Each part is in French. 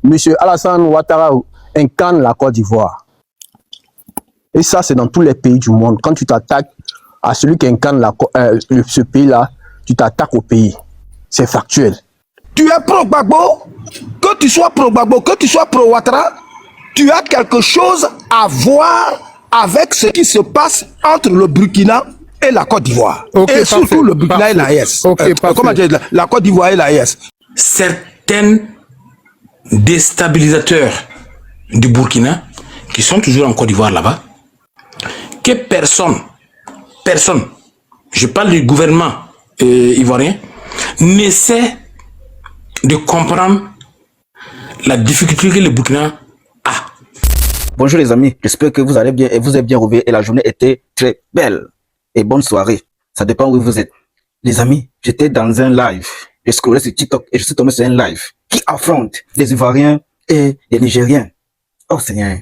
Monsieur Alassane Ouattara incarne la Côte d'Ivoire. Et ça, c'est dans tous les pays du monde. Quand tu t'attaques à celui qui incarne ce pays-là, tu t'attaques au pays. C'est factuel. Tu es pro-Gbagbo, que tu sois pro-Gbagbo, que tu sois pro-Ouattara, tu as quelque chose à voir avec ce qui se passe entre le Burkina et la Côte d'Ivoire. Et surtout le Burkina et la ES. Comment dire, la Côte d'Ivoire et la ES. Certains déstabilisateurs du Burkina, qui sont toujours en Côte d'Ivoire là-bas, que personne, je parle du gouvernement ivoirien, n'essaie de comprendre la difficulté que le Burkina a. Bonjour les amis, j'espère que vous allez bien et vous êtes bien réveillés et la journée était très belle. Et bonne soirée, ça dépend où vous êtes. Les amis, j'étais dans un live, je scrollais sur TikTok et je suis tombé sur un live qui affronte les Ivoiriens et les Nigériens. Oh Seigneur,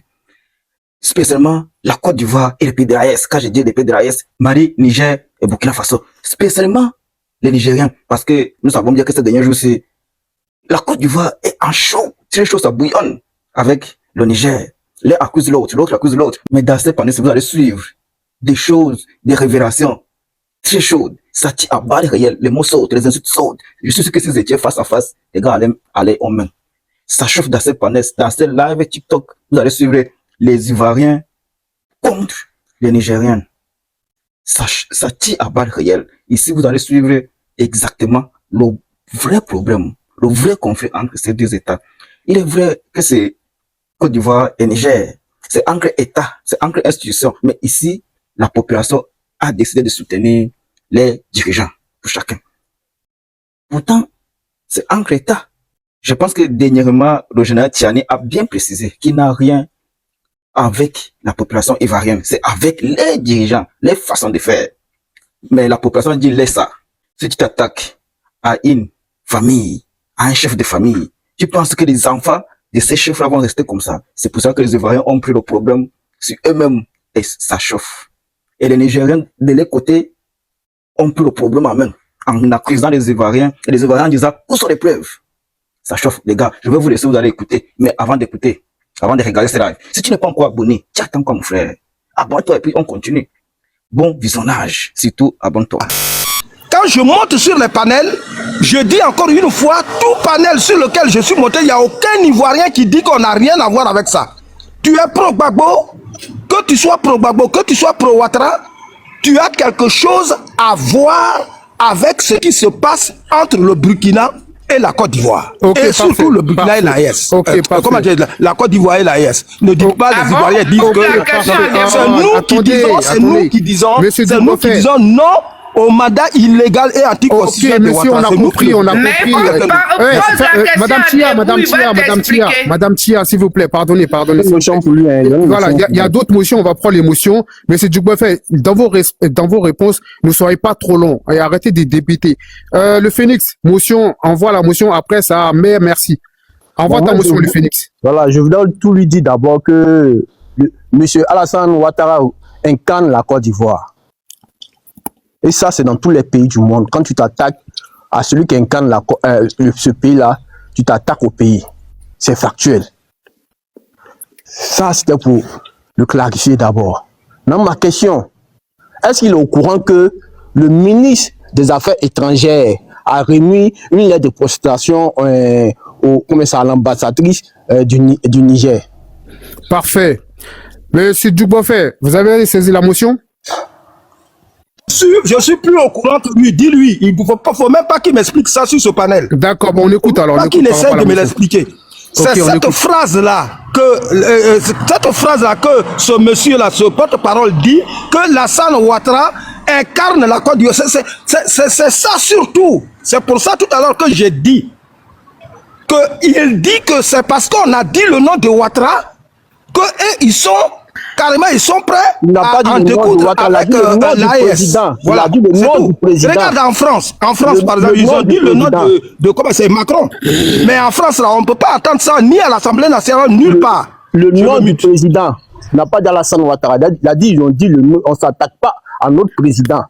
spécialement la Côte d'Ivoire et les pays de la ES. Quand je dis les pays de la ES, Mali, Niger et Burkina Faso. Spécialement les Nigériens, parce que nous savons bien que ces derniers jours-ci, la Côte d'Ivoire est en chaud, très chaud, ça bouillonne avec le Niger. L'un accuse l'autre, l'autre accuse l'autre. Mais dans cette pandémie, vous allez suivre des choses, des révélations très chaudes. Ça tire à balles réelles, les mots sautent, les insultes sautent. Je suis sûr que si vous étiez face à face, les gars allaient aller aux mains. Ça chauffe dans cette pandémie, dans cette live TikTok, vous allez suivre les Ivoiriens contre les Nigériens. Ça tire à balles réelles. Ici, vous allez suivre exactement le vrai problème, le vrai conflit entre ces deux États. Il est vrai que c'est Côte d'Ivoire et Niger. C'est entre États, c'est entre institutions. Mais ici, la population a décidé de soutenir les dirigeants, pour chacun. Pourtant, c'est entre États. Je pense que dernièrement, le général Tiani a bien précisé qu'il n'a rien avec la population ivoirienne. C'est avec les dirigeants, les façons de faire. Mais la population dit, laisse ça. Si tu t'attaques à une famille, à un chef de famille, tu penses que les enfants de ces chefs-là vont rester comme ça. C'est pour ça que les Ivoiriens ont pris le problème sur eux-mêmes et ça chauffe. Et les Nigériens, de leur côté, ont pris le problème en main, en accusant les Ivoiriens, et les Ivoiriens en disant, où sont les preuves? Ça chauffe, les gars. Je vais vous laisser, vous allez écouter. Mais avant d'écouter, avant de regarder ce live, si tu n'es pas encore abonné, tu attends quoi, mon frère? Abonne-toi et puis on continue. Bon visionnage, surtout abonne-toi. Quand je monte sur les panels, je dis encore une fois, tout panel sur lequel je suis monté, il n'y a aucun Ivoirien qui dit qu'on n'a rien à voir avec ça. Tu es pro-Gbagbo, que tu sois pro-Gbagbo, que tu sois pro-Ouattara, tu as quelque chose à voir avec ce qui se passe entre le Burkina et la Côte d'Ivoire. Et surtout le Burkina et la ES. Comment dire, la Côte d'Ivoire et la ES. Ne dites pas, les Ivoiriens disent que c'est nous qui disons, c'est nous qui disons non au mandat illégal et anticonstitutionnel. Monsieur, on a compris, on a compris. Madame Tia, s'il vous plaît, pardonnez. Voilà, il y a d'autres motions, on va prendre les motions, mais c'est du bon fait. Dans vos réponses, ne soyez pas trop longs et arrêtez de débiter. Le Phénix, motion, envoie la motion après ça, mais merci. Envoie ta motion, le Phénix. Voilà, je voudrais tout lui dire d'abord que monsieur Alassane Ouattara incarne la Côte d'Ivoire. Et ça, c'est dans tous les pays du monde. Quand tu t'attaques à celui qui incarne ce pays-là, tu t'attaques au pays. C'est factuel. Ça, c'était pour le clarifier d'abord. Dans ma question, est-ce qu'il est au courant que le ministre des Affaires étrangères a remis une lettre de protestation à l'ambassadrice du Niger? Parfait. Monsieur Dubofé, vous avez saisi la motion? Je suis plus au courant que lui. Dis-lui, il ne faut même pas qu'il m'explique ça sur ce panel. D'accord, bon, on écoute alors. Pas qu'il essaie de me l'expliquer. C'est cette phrase-là que ce monsieur-là, ce porte-parole dit que Lassane Ouattara incarne la Côte d'Ivoire. C'est ça surtout. C'est pour ça tout à l'heure que j'ai dit qu'il dit que c'est parce qu'on a dit le nom de Ouattara qu'ils sont carrément, ils sont prêts à en découdre avec l'AES. Voilà, regarde en France, par exemple, ils ont dit le nom de comment c'est Macron. Mais en France, là, on ne peut pas attendre ça ni à l'Assemblée nationale, nulle part. Le nom du président n'a pas d'Alassane Ouattara. Ils ont dit le nom, on ne s'attaque pas à notre président.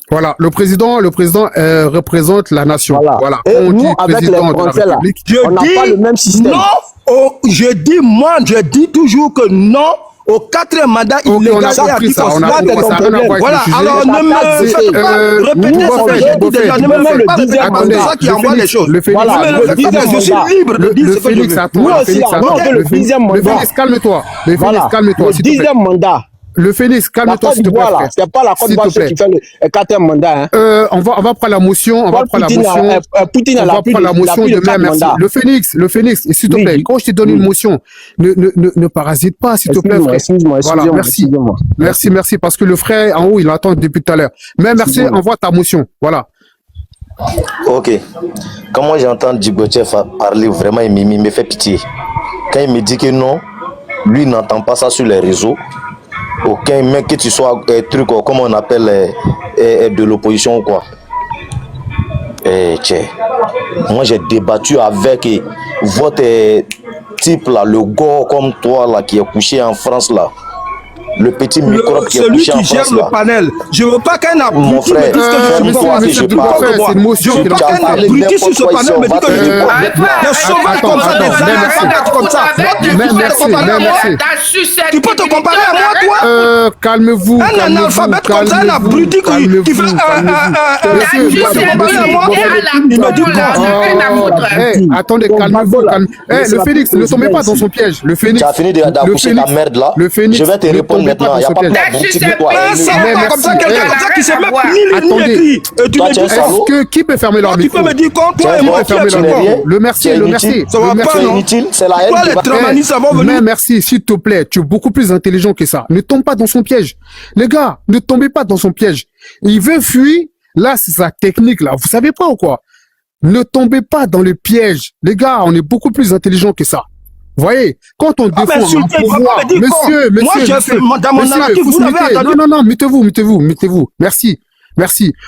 Voilà, le président représente la nation. Voilà. Et On nous, dit avec les président de la Français, là, République. on n'a pas le même système. Non, je dis toujours que non. Au 4e mandat illégal, on a compris ça, on a compris ça, rien à voir avec voilà, le sujet. alors ne me faites pas répéter ce que j'ai dit déjà, ne me faites pas répéter, c'est ça qui envoie les choses. Le Félix, je suis libre de dire ce que je veux. Le Félix, calme-toi. Le Félix, calme-toi, s'il te plaît. 10e mandat. Le Félix, calme-toi, s'il te plaît. C'est pas la Côte d'Ivoire qui fait le 4e mandat. On va prendre la motion. On va prendre la motion. Poutine a la motion de même. Merci. Le Félix, s'il te plaît. Quand je te donne une motion, ne parasite pas, s'il te plaît, frère. Voilà, merci. Merci, parce que le frère en haut, il attend depuis tout à l'heure. Mais merci, envoie ta motion. Voilà. Ok. Quand moi j'entends Djibochev parler, vraiment, il me fait pitié. Quand il me dit que non, lui n'entend pas ça sur les réseaux. Aucun mec que tu sois truc comme on appelle de l'opposition ou quoi. Moi j'ai débattu avec votre type là, le gars comme toi là qui est couché en France là. Le petit microbe qui est couché en France là. Celui qui gère le panel. Je veux pas qu'un abruti me dise que je suis pas. C'est une motion. Je veux pas qu'un abruti sur ce panel me dise que je suis pas. Des sauvages comme ça, des analphabètes comme ça. Tu peux te comparer à moi, toi? Calmez-vous. Un analphabète comme ça, un abruti qui fait il me dit quoi? Attendez, calmez-vous. Le Félix, ne tombez pas dans son piège. Le Félix. Tu as fini d'accoucher ta merde là. Je vais te répondre maintenant. Il n'y a pas de comme ça, quelqu'un comme ça qui sait même ni écrit. Et tu me dis qui peut fermer leur micro? Tu peux me dire quand toi et moi qui fermer leur micro. Le merci. Ça va pas, non? C'est la haine. Toi, les tramanistes, ça va venir. Mais merci, s'il te plaît. Tu es beaucoup plus intelligent que ça. Ne tombe pas dans son piège. Les gars, ne tombez pas dans son piège. Il veut fuir. Là, c'est sa technique, là. Vous savez pas ou quoi? Ne tombez pas dans le piège. Les gars, on est beaucoup plus intelligent que ça. Vous voyez, quand on défend un pouvoir, monsieur, vous l'avez non, mettez-vous. Merci.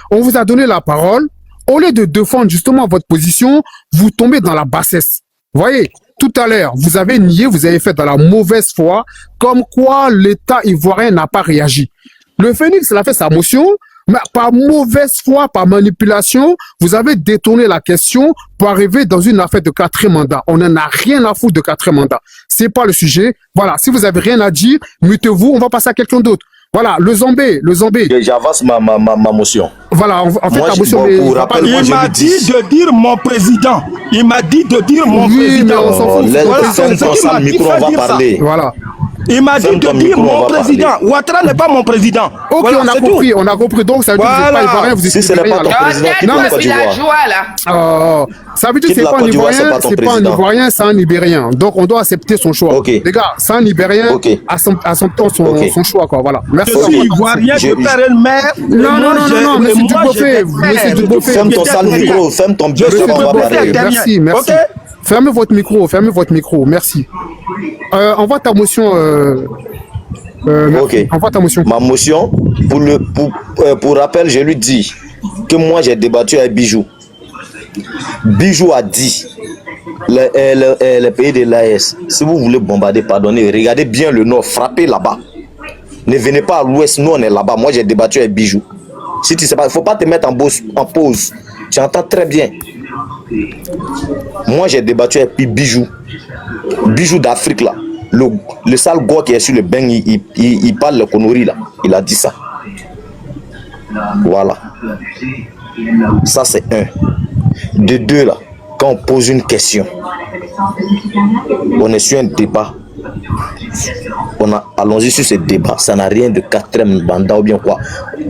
On vous a donné la parole. Au lieu de défendre justement votre position, vous tombez dans la bassesse. Vous voyez, tout à l'heure, vous avez nié, vous avez fait dans la mauvaise foi, comme quoi l'État ivoirien n'a pas réagi. Le Phénix, il a fait sa motion, mais par mauvaise foi, par manipulation, vous avez détourné la question pour arriver dans une affaire de 4e mandat. On n'en a rien à foutre de 4e mandat. C'est pas le sujet. Voilà. Si vous avez rien à dire, mutez-vous, on va passer à quelqu'un d'autre. Voilà, le zombie. J'avance ma motion. Voilà, en fait, ta motion. Il m'a dit de dire mon président. Il m'a dit de dire mon président. Mais on s'en fout. Voilà, micro, on va parler. Voilà. Il m'a dit de dire mon président. Ouattara n'est pas mon président. Ok, voilà, on a compris. Donc, ça veut dire que vous n'êtes pas ivoirien, vous si ce n'est pas ton président, qui doit Côte d'Ivoire. Ça veut dire que c'est pas un ivoirien, c'est pas un ivoirien, c'est un libérien. Donc, on doit accepter son choix. Okay. Les gars, c'est un libérien, acceptons son choix, quoi. Voilà. Merci. Je suis ivoirien, je perds une mère. Non, monsieur Duboffé. Ferme ton sale micro, ferme ton biais, on va parler. Merci. Fermez votre micro, merci. Envoie ta motion. Ok. Envoie ta motion. Ma motion, pour rappel, je lui dis que moi j'ai débattu avec Bijou. Bijou a dit, le pays de l'AES, si vous voulez bombarder, pardonnez, regardez bien le nord, frappez là-bas. Ne venez pas à l'ouest, nous on est là-bas. Moi j'ai débattu avec Bijou. Si tu sais pas, il ne faut pas te mettre en pause. Tu entends très bien. Moi j'ai débattu avec Bijou. Bijou d'Afrique là. Le sale gars qui est sur le bain, il parle le connerie là. Il a dit ça. Voilà. Ça c'est un. De deux là, quand on pose une question, on est sur un débat. Allons-y sur ce débat. Ça n'a rien de 4e mandat ou bien quoi.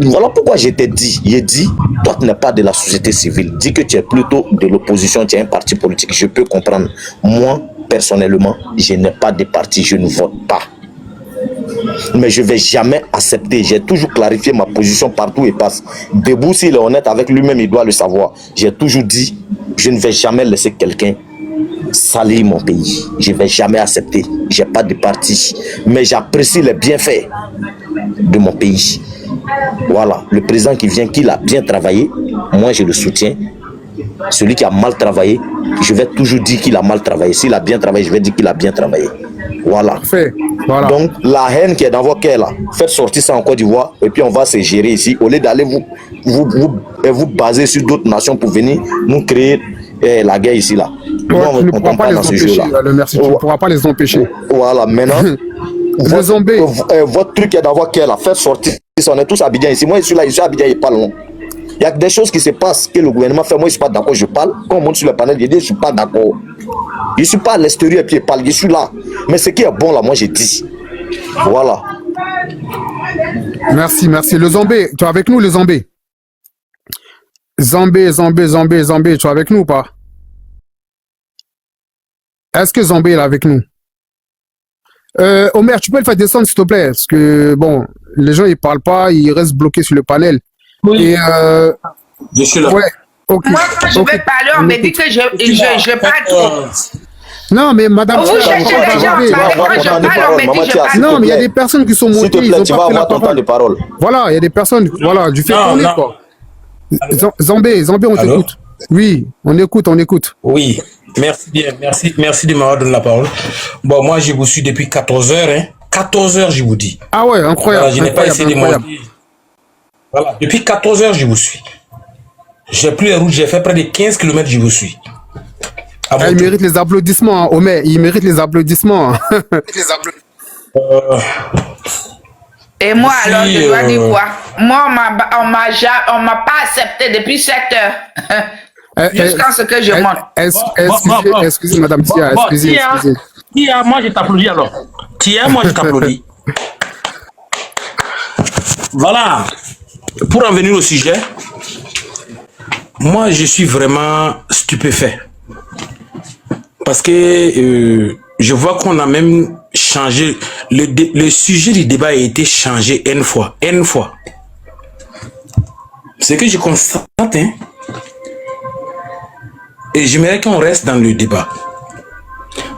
Voilà pourquoi je t'ai dit. J'ai dit, toi tu n'es pas de la société civile. Dis que tu es plutôt de l'opposition, tu es un parti politique. Je peux comprendre. Moi, personnellement, je n'ai pas de parti, je ne vote pas. Mais je ne vais jamais accepter. J'ai toujours clarifié ma position partout et passe. Debout, s'il est honnête avec lui-même, il doit le savoir. J'ai toujours dit, je ne vais jamais laisser quelqu'un salir mon pays. Je ne vais jamais accepter. Je n'ai pas de parti. Mais j'apprécie les bienfaits de mon pays. Voilà. Le président qui vient, qu'il a bien travaillé, moi je le soutiens. Celui qui a mal travaillé, je vais toujours dire qu'il a mal travaillé. S'il a bien travaillé, je vais dire qu'il a bien travaillé. Voilà. Parfait. Voilà. Donc, la haine qui est dans vos cœurs, là, faites sortir ça en Côte d'Ivoire et puis on va se gérer ici. Au lieu d'aller vous baser sur d'autres nations pour venir nous créer la guerre ici, là. Ouais, tu ne pourras pas les empêcher, merci, tu ne pourras pas les empêcher. Voilà, maintenant, votre truc est dans vos cœurs, là, faites sortir. On est tous Abidjan ici. Moi, je suis là, je suis Abidjan, il parle. Il y a des choses qui se passent que le gouvernement fait. Moi, je ne suis pas d'accord, je parle. Quand on monte sur le panel, je dis, je ne suis pas d'accord. Je ne suis pas à l'extérieur et puis je parle, je suis là. Mais ce qui est bon, là, moi, je dis. Voilà. Merci. Le Zambé, tu es avec nous, le Zambé? Zambé, tu es avec nous ou pas? Est-ce que Zambé est là avec nous? Omer, tu peux le faire descendre, s'il te plaît? Parce que, bon, les gens, ils parlent pas, ils restent bloqués sur le panel. Oui. Et, je suis là. Ouais, okay. Moi, quand je vais parler, on me dit que je parle trop. Non, mais madame... Vous cherchez les gens, quand je parle, on me dit que je parle. Non, mais il y a des personnes qui sont montées, ils ont pas pris la parole. Voilà, il y a des personnes, voilà, du fait qu'on est, quoi. Zambé, on t'écoute. Oui, on écoute. Oui, merci bien, merci de m'avoir donné la parole. Bon, moi, je vous suis depuis 14 heures, hein. 14 heures, je vous dis. Ah ouais, incroyable. Voilà, je n'ai pas essayé de monter. Voilà, depuis 14 heures, je vous suis. J'ai pris les routes, j'ai fait près de 15 km, je vous suis. Il mérite les applaudissements, hein, Omer, il mérite les applaudissements. Et moi, alors, je dois dire quoi? Moi, on m'a pas accepté depuis 7 heures. Jusqu'à ce que je monte. Excusez, madame Tia, excusez. Tia, moi, je t'applaudis alors. Tia, moi, je t'applaudis. Voilà. Pour en venir au sujet, moi, je suis vraiment stupéfait. Parce que je vois qu'on a même changé. Le sujet du débat a été changé une fois. Ce que je constate, hein, et j'aimerais qu'on reste dans le débat.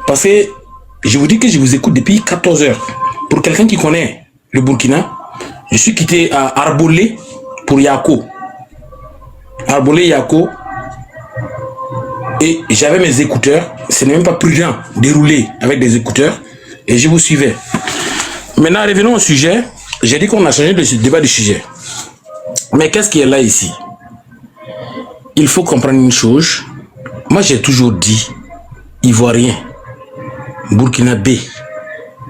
Parce que je vous dis que je vous écoute depuis 14 heures. Pour quelqu'un qui connaît le Burkina, je suis quitté à Arbolé pour Yako. Arbolé, Yako. Et j'avais mes écouteurs. Ce n'est même pas prudent de rouler avec des écouteurs. Et je vous suivais. Maintenant, revenons au sujet. J'ai dit qu'on a changé de débat de sujet. Mais qu'est-ce qui est là ici? Il faut comprendre une chose. Moi, j'ai toujours dit, Ivoirien, Burkinabé,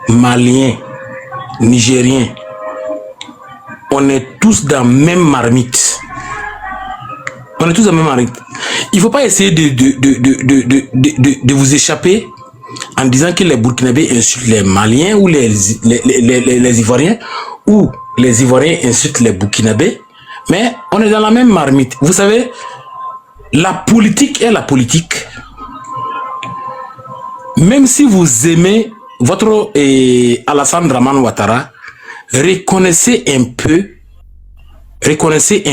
Malien, Nigérien, on est tous dans la même marmite. On est tous dans la même marmite. Il ne faut pas essayer de vous échapper en disant que les Burkinabés insultent les Maliens ou les Ivoiriens, ou les Ivoiriens insultent les Burkinabés, mais on est dans la même marmite. Vous savez, la politique est la politique. Même si vous aimez votre Alassane Dramane Ouattara, reconnaissez un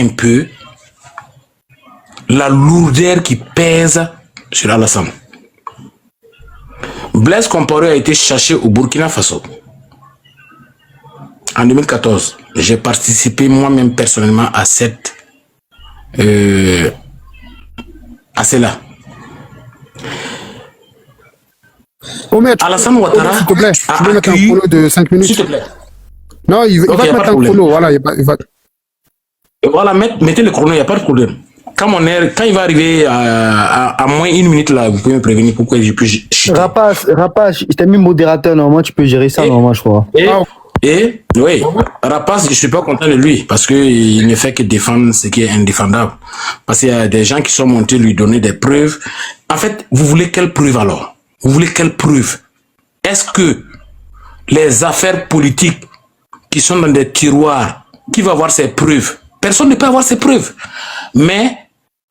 peu la lourdeur qui pèse sur Alassane. Blaise Compaoré a été cherché au Burkina Faso en 2014. J'ai participé moi-même personnellement à cela. Alassane Ouattara, s'il te plaît, tu peux mettre un chrono de 5 minutes. S'il te plaît. Non, il va te mettre un chrono. Voilà, il va... Voilà, mettez le chrono, il n'y a pas de problème. Quand il va arriver à moins 1 minute, là, vous pouvez me prévenir pourquoi je peux chuter. Rapace, je t'ai mis modérateur, normalement tu peux gérer ça, normalement, je crois. Et oui, Rapace, je ne suis pas content de lui parce qu'il ne fait que défendre ce qui est indéfendable. Parce qu'il y a des gens qui sont montés lui donner des preuves. En fait, vous voulez quelle preuve alors? Vous voulez quelle preuve? Est-ce que les affaires politiques qui sont dans des tiroirs, qui va avoir ces preuves? Personne ne peut avoir ces preuves. Mais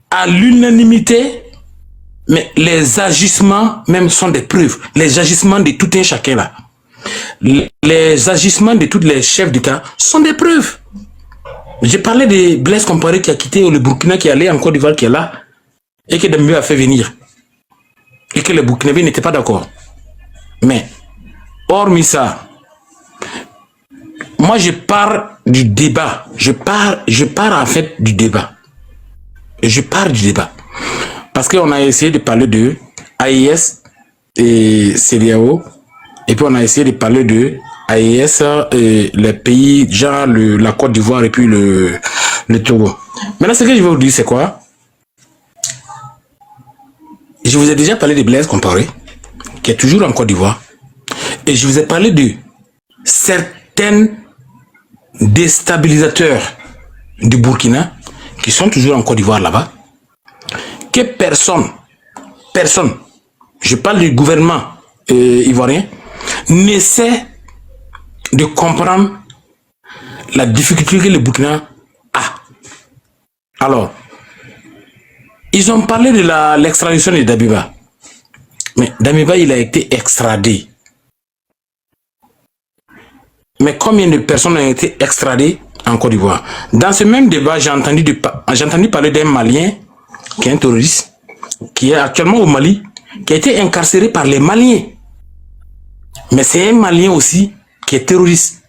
à l'unanimité, mais les agissements même sont des preuves. Les agissements de tout un chacun là. Les agissements de tous les chefs d'État sont des preuves. J'ai parlé de Blaise Compaoré qui a quitté le Burkina, qui est allé en Côte d'Ivoire, qui est là, et que Dembélé a fait venir. Et que les Burkinabés n'étaient pas d'accord. Mais, hormis ça, moi je pars du débat. Je pars en fait du débat. Je pars du débat. Parce qu'on a essayé de parler de AIS et CEDEAO Et puis on a essayé de parler de AES, les pays, genre la Côte d'Ivoire et puis le Togo. Maintenant, ce que je vais vous dire, c'est quoi? Je vous ai déjà parlé de Blaise Compaoré, qui est toujours en Côte d'Ivoire. Et je vous ai parlé de certains déstabilisateurs du Burkina, qui sont toujours en Côte d'Ivoire là-bas, que personne, je parle du gouvernement ivoirien, n'essaie de comprendre la difficulté que le Burkina a. Alors, ils ont parlé de l'extradition de Damiba. Mais Damiba, il a été extradé. Mais combien de personnes ont été extradées en Côte d'Ivoire? Dans ce même débat, j'ai entendu parler d'un Malien qui est un terroriste, qui est actuellement au Mali, qui a été incarcéré par les Maliens. Mais c'est un Malien aussi qui est terroriste.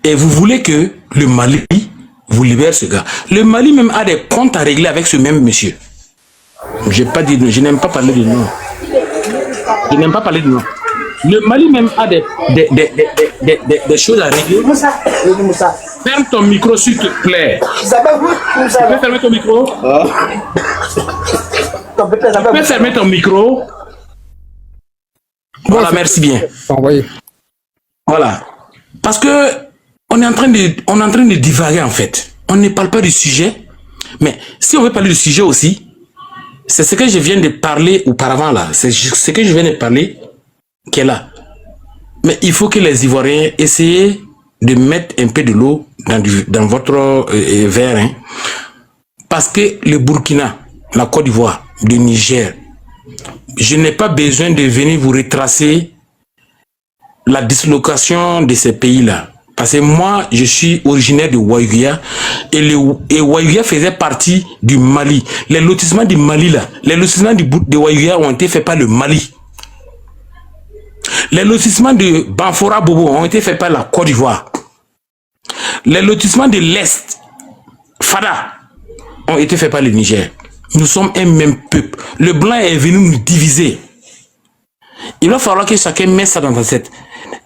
Et vous voulez que le Mali vous libère ce gars. Le Mali même a des comptes à régler avec ce même monsieur. Je n'aime pas parler de nom. Je n'aime pas parler de nom. Le Mali même a des choses à régler. Ferme ton micro s'il te plaît. Tu peux fermer ton micro? Tu peux fermer ton micro? Voilà, merci bien. Voilà. Parce que on est en train de divaguer en fait. On ne parle pas du sujet. Mais si on veut parler du sujet aussi, c'est ce que je viens de parler auparavant là. C'est ce que je viens de parler qui est là. Mais il faut que les Ivoiriens essayent de mettre un peu de l'eau dans votre verre. Hein. Parce que le Burkina, la Côte d'Ivoire, le Niger, je n'ai pas besoin de venir vous retracer la dislocation de ces pays-là. Parce que moi, je suis originaire de Ouaïguia et Ouaïguia faisait partie du Mali. Les lotissements du Mali, là, les lotissements de Ouaïguia ont été faits par le Mali. Les lotissements de Banfora Bobo ont été faits par la Côte d'Ivoire. Les lotissements de l'Est, Fada, ont été faits par le Niger. Nous sommes un même peuple. Le blanc est venu nous diviser. Il va falloir que chacun mette ça dans sa tête.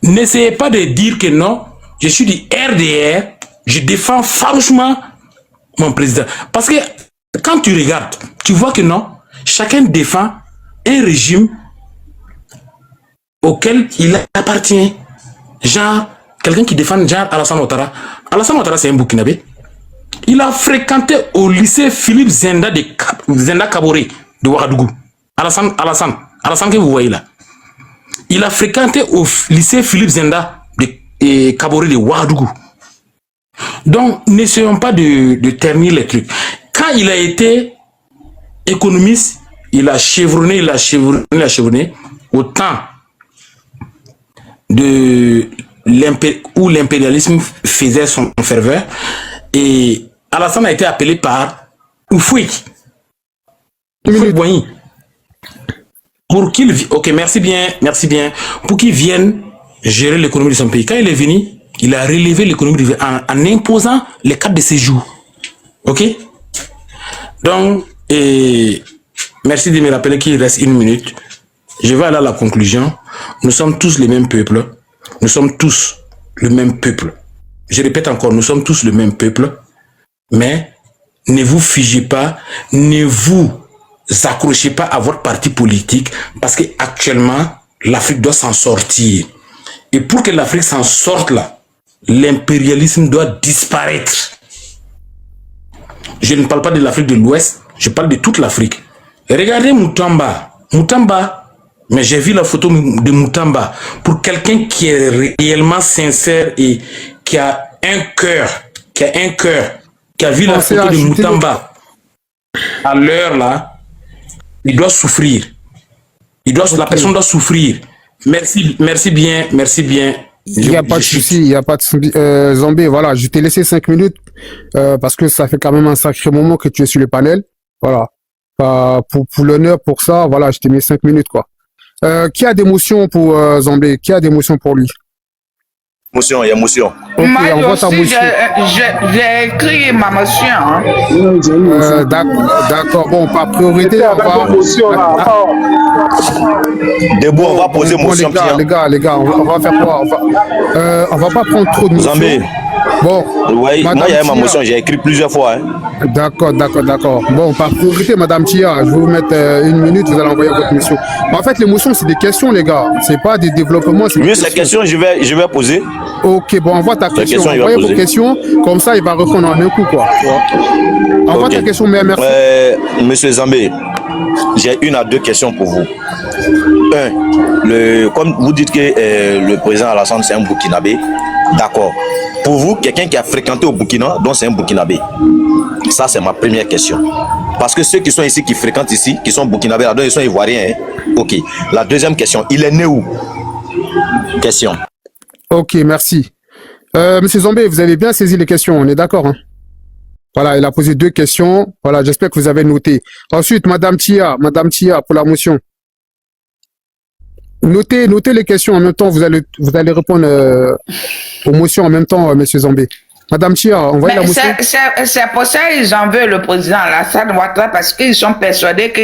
N'essayez pas de dire que non, je suis du RDR, je défends farouchement mon président. Parce que quand tu regardes, tu vois que non, chacun défend un régime auquel il appartient. Genre, quelqu'un qui défend genre Alassane Ouattara. Alassane Ouattara, c'est un Burkinabé. Il a fréquenté au lycée Philippe Zenda Kaboré de Ouagadougou. Alassane que vous voyez là. Il a fréquenté au lycée Philippe Zenda de Kaboré de Ouagadougou. Donc, n'essayons pas de ternir les trucs. Quand il a été économiste, il a chevronné au temps où l'impérialisme faisait son ferveur. Et Alassane a été appelé par Oufouik. Pour qu'il... Ok, merci bien. Pour qu'il vienne gérer l'économie de son pays. Quand il est venu, il a relevé l'économie en imposant les cartes de séjour. Ok? Donc, merci de me rappeler qu'il reste 1 minute. Je vais aller à la conclusion. Nous sommes tous les mêmes peuples. Nous sommes tous le même peuple. Je répète encore, nous sommes tous le même peuple. Mais ne vous figez pas, ne vous accrochez pas à votre parti politique parce que actuellement l'Afrique doit s'en sortir. Et pour que l'Afrique s'en sorte là, l'impérialisme doit disparaître. Je ne parle pas de l'Afrique de l'Ouest, je parle de toute l'Afrique. Regardez Moutamba. Mais j'ai vu la photo de Moutamba. Pour quelqu'un qui est réellement sincère et qui a un cœur, qui a vu la photo de Moutamba, à l'heure là, il doit souffrir. La personne doit souffrir. Merci bien. Il n'y a pas de souci, Zambé, voilà, je t'ai laissé 5 minutes parce que ça fait quand même un sacré moment que tu es sur le panel. Voilà. Pour l'honneur, pour ça, voilà, je t'ai mis 5 minutes, quoi. Qui a des motions pour Zambé? Qui a des motions pour lui? Motion, il y a motion. Ok, moi envoie ta aussi, motion. j'ai écrit ma motion. Hein. D'accord, bon, par priorité, on va... Debout, on va poser motion. Les gars, on va faire quoi? On va pas prendre trop de motions. Zambé. Bon. Oui, moi, il y a ma motion, j'ai écrit plusieurs fois. Hein. D'accord. Bon, par priorité, Madame Tia, je vais vous mettre 1 minute, vous allez envoyer votre motion. En fait, les motions, c'est des questions, les gars. C'est pas des développements. Oui, ces questions, je vais poser. Ok, bon, envoie ta question. Envoyez vos questions, comme ça, il va répondre en un coup, quoi. Envoie ta question, mais merci. Monsieur Zambé, j'ai 1 à 2 questions pour vous. Comme vous dites que le président Alassane, c'est un Burkinabé, d'accord. Pour vous, quelqu'un qui a fréquenté au Burkina, donc c'est un Burkinabé. Ça, c'est ma première question. Parce que ceux qui sont ici, qui fréquentent ici, qui sont Burkinabés, là-dedans, ils sont ivoiriens. Hein? Ok. La deuxième question, il est né où? Question. Ok, merci. Monsieur Zambé, vous avez bien saisi les questions, on est d'accord, hein? Voilà, il a posé 2 questions. Voilà, j'espère que vous avez noté. Ensuite, Madame Tia, pour la motion. Notez les questions en même temps, vous allez répondre aux motions en même temps, Monsieur Zambé. Madame Tia, envoyez la motion. C'est pour ça qu'ils en veulent le président Alassane Ouattara, parce qu'ils sont persuadés que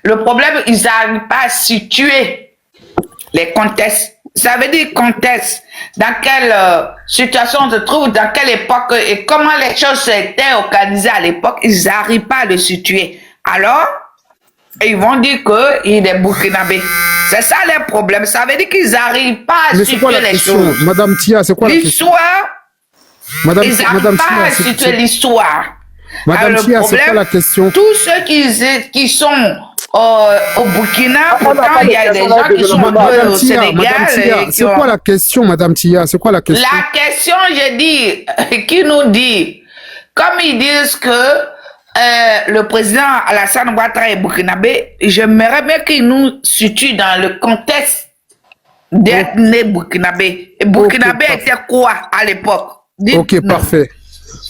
le problème, ils n'arrivent pas à situer les contextes. Ça veut dire contexte, dans quelle situation on se trouve, dans quelle époque, et comment les choses étaient organisées à l'époque, ils n'arrivent pas à le situer. Alors, ils vont dire qu'il est burkinabé. C'est ça le problème. Ça veut dire qu'ils n'arrivent pas à situer les choses. Madame Tia, c'est quoi la question? L'histoire, ils n'arrivent pas à situer l'histoire. Madame Tia, c'est quoi la question? Tous ceux qui sont au Burkina, pourtant, il y a des gens qui sont au Sénégal. C'est quoi la question, Madame Tia? C'est quoi la question? La question, je dis, qui nous dit, comme ils disent que le président Alassane Ouattara est burkinabé, j'aimerais bien qu'il nous situe dans le contexte d'être né burkinabé. Et burkinabé était quoi à l'époque? Ok, parfait.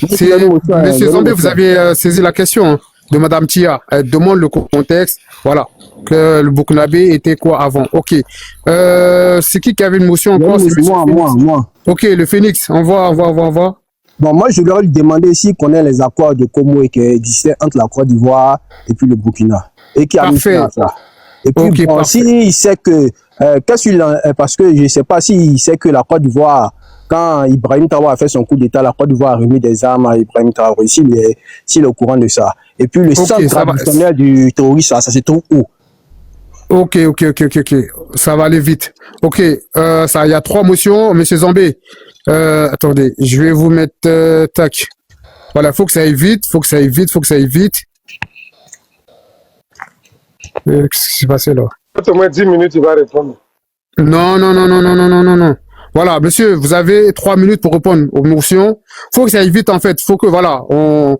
Monsieur Zambé, vous avez saisi la question hein, de Madame Tia. Elle demande le contexte. Voilà. Que le burkinabé était quoi avant? Ok. C'est qui avait une motion encore? Moi. Ok, le Phoenix. Envoie. Bon, moi, je leur ai demandé s'ils connaissent les accords de Como qui existaient entre la Côte d'Ivoire et puis le Burkina. Et qui a mis ça. Et puis, okay, bon, s'il sait que... parce que je ne sais pas s'il sait que la Côte d'Ivoire, quand Ibrahim Traoré a fait son coup d'État, la Côte d'Ivoire a remis des armes à Ibrahim Traoré, s'il est au courant de ça. Et puis, le centre traditionnel du terrorisme, ça se trouve où? Ok. Ça va aller vite. Ok, il y a 3 motions. Monsieur Zambé, attendez, je vais vous mettre... tac. Voilà, faut que ça aille vite. Qu'est-ce qui s'est passé là? Au moins 10 minutes, il va répondre. Non. Voilà, monsieur, vous avez 3 minutes pour répondre aux motions. Faut que ça aille vite, en fait. Faut que, voilà, on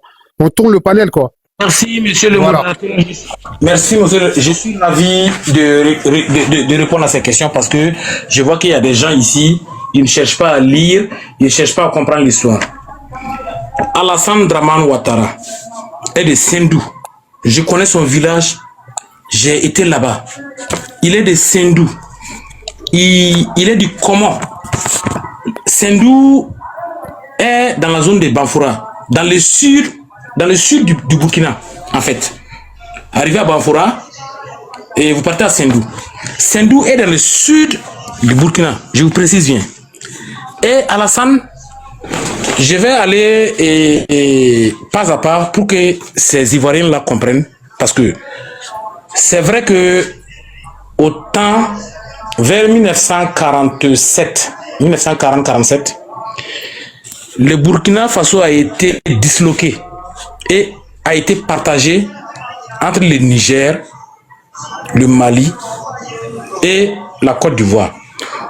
tourne le panel, quoi. Merci, monsieur le modérateur. Merci, monsieur. Je suis ravi de répondre à ces questions parce que je vois qu'il y a des gens ici, ils ne cherchent pas à lire, ils ne cherchent pas à comprendre l'histoire. Alassane Dramane Ouattara est de Sendou. Je connais son village. J'ai été là-bas. Il est de Sendou. Il est du Comment. Sendou est dans la zone de Banfoura, dans le sud du Burkina, en fait. Arrivé à Banfoura, et vous partez à Sendou. Sendou est dans le sud du Burkina, je vous précise bien. Et Alassane, je vais aller et pas à pas pour que ces Ivoiriens-là comprennent, parce que c'est vrai que au temps, vers 1940-47, le Burkina Faso a été disloqué et a été partagé entre le Niger, le Mali et la Côte d'Ivoire.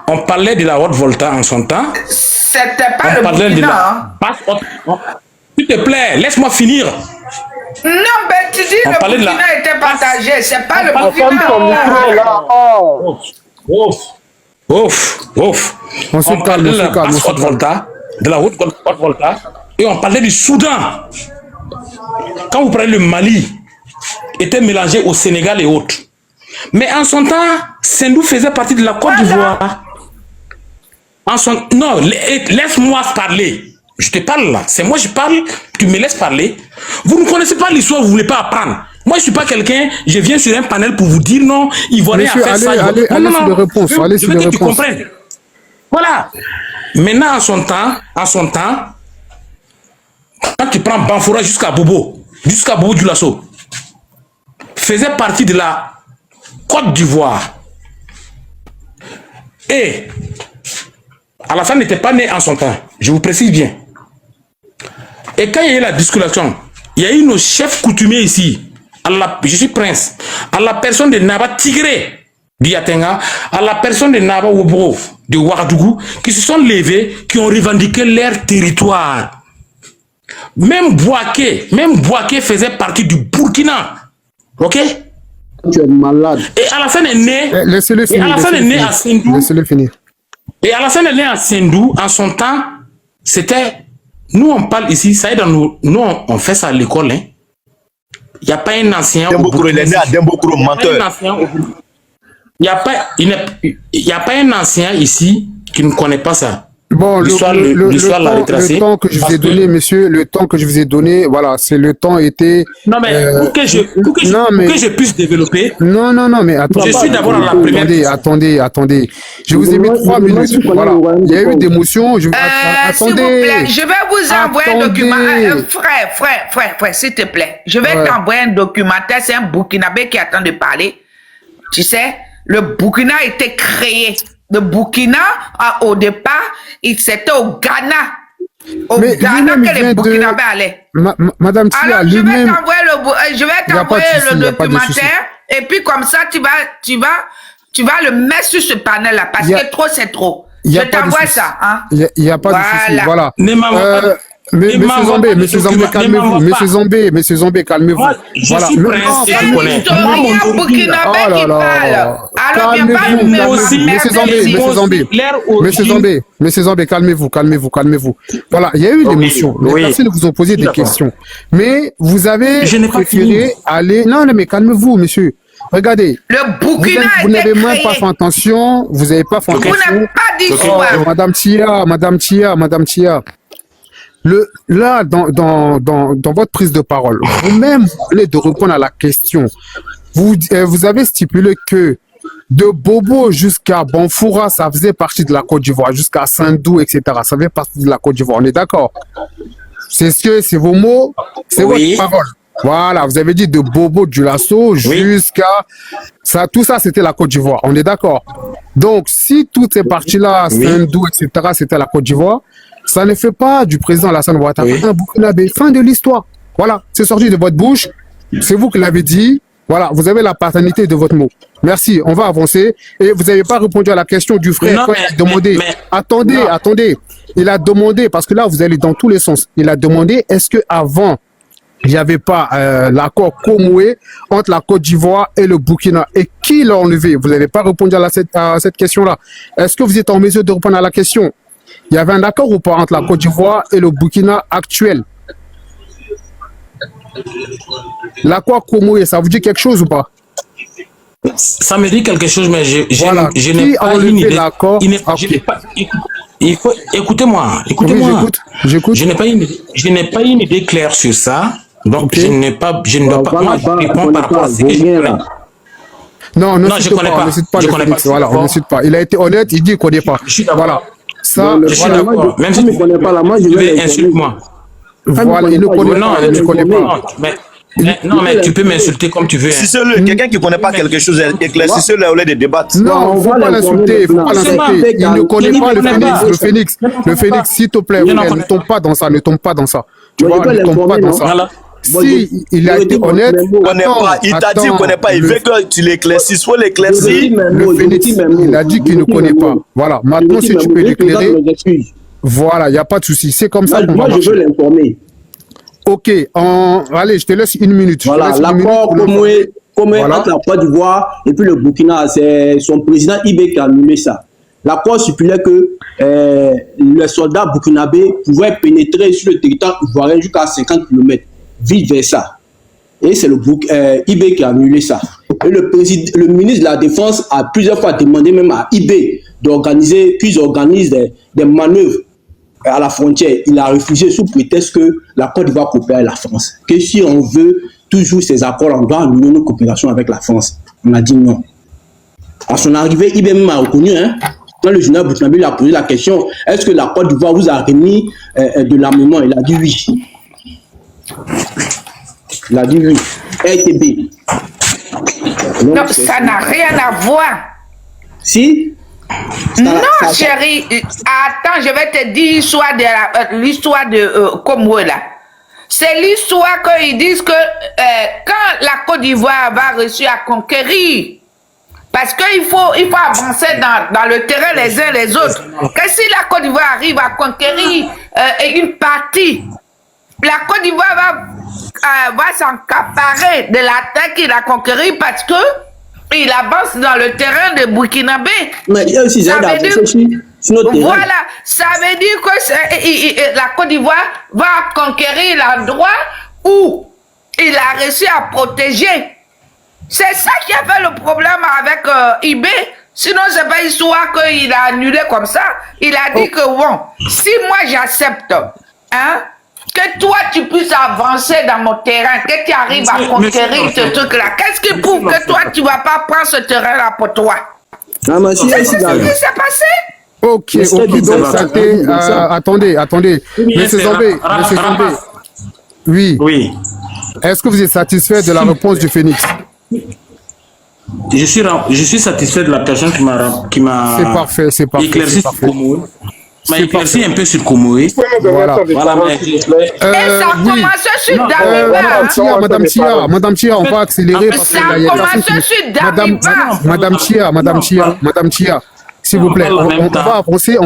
On parlait de la Haute-Volta en son temps. C'était pas le Burkina. S'il te plaît, laisse-moi finir. Non, mais tu dis le Burkina était partagé, c'est pas le Burkina. On parlait de la Haute-Volta, de la Haute-Volta, et on parlait du Soudan. Quand vous prenez le Mali, était mélangé au Sénégal et autres. Mais en son temps, Sendou faisait partie de la Côte d'Ivoire. Non, laisse-moi parler. Je te parle là. C'est moi je parle, tu me laisses parler. Vous ne connaissez pas l'histoire, vous ne voulez pas apprendre. Moi, je suis pas quelqu'un, je viens sur un panel pour vous dire non, Ivoirien a fait ça. Allez sur les réponses. Allez sur les réponses. Tu comprennes. Voilà. Maintenant, en son temps, quand tu prends Banfoura jusqu'à Bobo Dioulasso, faisait partie de la Côte d'Ivoire. Et Alassane n'était pas né en son temps, je vous précise bien. Et quand il y a eu la discussion, il y a eu nos chefs coutumiers ici. Je suis prince. À la personne de Naba Tigré du Yatenga, à la personne de Naba Wobro de Ouagadougou, qui se sont levés, qui ont revendiqué leur territoire. Même Bouaké faisait partie du Burkina. Ok? Tu es malade. Et Alassane est né. Laissez-le finir. Alassane est né à Sendou. Laissez-le finir. Et Alassane est né à Sendou. En son temps, c'était. Nous, on parle ici, ça est dans nous. Nous, on fait ça à l'école. Hein. Il n'y a pas un ancien. Il est né à Dembokuro, menteur. Il n'y a pas un ancien ici qui ne connaît pas ça. Bon, le temps que je vous ai donné, monsieur, le temps que je vous ai donné, voilà, c'est le temps était... Non, mais pour que je puisse développer... Non, mais attendez. Je suis d'abord à la première... Attendez. Je vous ai mis 3 minutes, voilà. Il y a eu des motions, attendez. S'il vous plaît, je vais vous envoyer un document. Frère, s'il te plaît. Je vais t'envoyer un documentaire, c'est un Burkinabé qui attend de parler. Tu sais, le Burkina a été créé. Le Burkina, au départ, c'était au Ghana. Au Ghana que les Burkinabés allaient. Madame Tia, alors, je vais t'envoyer le documentaire. Et puis, comme ça, tu vas le mettre sur ce panel-là. Parce que trop, c'est trop. Je t'envoie ça. Il n'y a pas de souci. Voilà. Monsieur Zambé, calmez-vous. Monsieur Zambé, calmez-vous. Voilà. C'est un historien burkinabé qui parle. Alors, viens pas Monsieur Zambé, calmez-vous. Voilà, il y a eu des motions. Les personnes vous ont posé des questions. Mais vous avez préféré aller... Non, mais calmez-vous, monsieur. Regardez. Le Burkina vous n'avez même pas fait attention. Vous n'avez pas fait attention. Vous n'avez pas d'histoire. Madame Tia. Là, dans votre prise de parole, vous-même, vous voulez de répondre à la question. Vous avez stipulé que de Bobo jusqu'à Banfoura, ça faisait partie de la Côte d'Ivoire, jusqu'à Sendou, etc. Ça faisait partie de la Côte d'Ivoire. On est d'accord? C'est vos mots, c'est votre parole. Voilà, vous avez dit de Bobo Dioulasso jusqu'à ça, tout ça, c'était la Côte d'Ivoire. On est d'accord? Donc, si toutes ces parties-là, Sendou, etc., c'était la Côte d'Ivoire, ça ne fait pas du président Alassane Ouattara un Burkinabé. Fin de l'histoire. Voilà, c'est sorti de votre bouche. C'est vous qui l'avez dit. Voilà, vous avez la paternité de votre mot. Merci, on va avancer. Et vous n'avez pas répondu à la question du frère quand il a demandé. Attendez. Il a demandé, parce que là, vous allez dans tous les sens. Il a demandé, est-ce qu'avant, il n'y avait pas l'accord Komoué entre la Côte d'Ivoire et le Burkina? Et qui l'a enlevé? Vous n'avez pas répondu à cette question-là. Est-ce que vous êtes en mesure de répondre à la question? Il y avait un accord ou pas entre la Côte d'Ivoire et le Burkina actuel? L'accord Komoué, ça vous dit quelque chose ou pas? Ça me dit quelque chose, mais je n'ai pas une idée. Écoutez-moi. Écoutez-moi. J'écoute. Je n'ai pas une idée claire sur ça. Donc, je ne dois pas. Moi, je réponds par rapport à ce que je connais. Non, je ne connais pas. On ne cite pas le Phoenix. Voilà, on ne cite pas. Il a été honnête, il dit qu'il ne connaît pas. Voilà. Ça, je suis d'accord. Même si tu ne connais pas la main, je vais insulte-moi. Voilà, il ne connaît pas. Non, mais tu peux m'insulter comme tu veux. Si c'est quelqu'un qui ne connaît pas quelque chose, éclaircissez-le au lieu de débattre. Non, il ne faut pas l'insulter. Il ne connaît pas le Phoenix. Le Phoenix, s'il te plaît, ne tombe pas dans ça. Tu vois, ne tombe pas dans ça. Si il a été honnête, il t'a dit qu'il ne connaît pas, il veut que tu l'éclaircisses, il faut l'éclaircir. Le Phoenix, il a dit qu'il ne connaît pas. Voilà, maintenant si tu peux l'éclairer, voilà, il n'y a pas de souci. C'est comme ça qu'on va marcher. Je veux l'informer. Ok, allez, je te laisse une minute. Voilà, l'accord Komoué entre la Côte d'Ivoire et puis le Burkina, c'est son président Ibé qui a annulé ça. L'accord stipulait que les soldats burkinabés pouvaient pénétrer sur le territoire ivoirien jusqu'à 50 km. Vice versa. Et c'est le Ibé qui a annulé ça. Et le ministre de la Défense a plusieurs fois demandé même à Ibé qu'ils organisent des manœuvres à la frontière. Il a refusé sous prétexte que la Côte d'Ivoire coopère avec la France. Que si on veut toujours ces accords, on doit annuler nos coopérations avec la France. On a dit non. À son arrivée, IBM a reconnu, hein, quand le général Boutnabi lui a posé la question, est-ce que la Côte d'Ivoire vous a remis de l'armement? Il a dit oui. Il a dit oui. RTB. Non, ça n'a rien à voir. Si? Non, chérie. Attends, je vais te dire l'histoire de Komwe là. C'est l'histoire qu'ils disent que quand la Côte d'Ivoire va réussir à conquérir, parce qu'il faut avancer dans le terrain les uns les autres. Que si la Côte d'Ivoire arrive à conquérir une partie, la Côte d'Ivoire va s'encaparer de la terre qu'il a conquérie parce que il avance dans le terrain de Burkinabé. Mais il y a aussi ça veut dire, voilà, ça veut dire que la Côte d'Ivoire va conquérir l'endroit où il a réussi à protéger. C'est ça qui a fait le problème avec IB. Sinon, c'est pas histoire qu'il a annulé comme ça. Il a dit que bon, si moi j'accepte, hein, que toi tu puisses avancer dans mon terrain, que tu arrives à conquérir ce truc-là, qu'est-ce qui prouve que toi tu vas pas prendre ce terrain-là pour toi? C'est ce qui s'est passé. Ok, donc ça t'est... attendez. Monsieur Zambé, oui. Est-ce que vous êtes satisfait de la réponse du Phénix? Je suis satisfait de la personne qui m'a c'est parfait, éclairci sur Komwe. M'a éclairci un peu sur Komwe. Voilà. Et ça a commencé sur Damiba. Madame Chia, on va accélérer parce ça a commencé sur Damiba. Madame Chia, s'il vous plaît, on va avancer.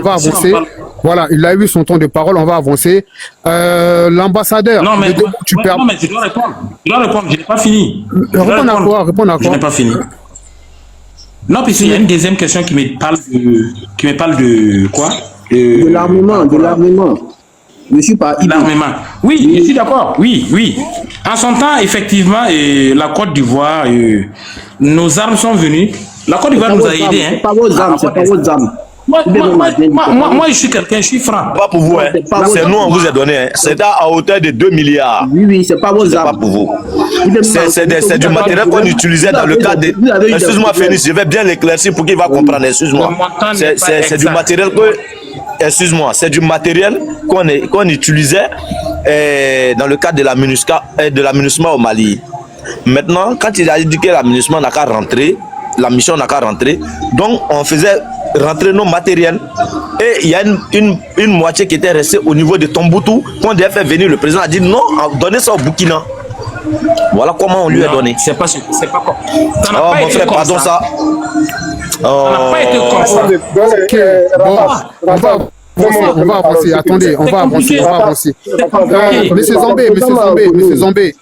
Voilà, il a eu son temps de parole, on va avancer. L'ambassadeur, non, mais je dois répondre. Je n'ai pas fini. Réponds à quoi? Je n'ai pas fini. Non, puis il y a une deuxième question qui me parle de quoi? De l'armement. Je suis pas l'armement. Oui, je suis d'accord. Oui. En son temps, effectivement, la Côte d'Ivoire, nos armes sont venues. La Côte d'Ivoire nous a aidés. C'est pas vos armes, Moi, je suis quelqu'un, je suis franc. Pas pour vous, hein. C'est nous, on vous a donné. Hein. C'est à hauteur de 2 milliards. Oui, c'est pas vos armes. Pas pour vous. C'est du matériel qu'on utilisait dans le cadre de... Excuse-moi, Phénix, je vais bien l'éclaircir pour qu'il va comprendre. Excuse-moi. C'est du matériel que... Excuse-moi, c'est du matériel qu'on utilisait dans le cadre de la MINUSMA au Mali. Maintenant, quand il a dit que la MINUSMA n'a qu'à rentrer, la mission n'a qu'à rentrer, donc on faisait rentrer nos matériels. Et il y a une moitié qui était restée au niveau de Tombouctou, qu'on devait faire venir. Le président a dit non, donnez ça au Burkina. Voilà comment on lui a donné. C'est pas quoi. Oh mon frère, pardon ça. Ça n'a pas été comme ça. Ok, on va avancer. Attendez, on va avancer. Monsieur Zambé, s'il vous plaît.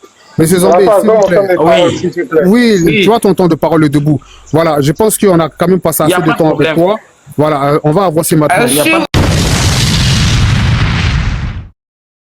Oui, tu as ton temps de parole debout. Voilà, je pense qu'on a quand même passé assez de temps avec toi. Voilà, on va avancer maintenant.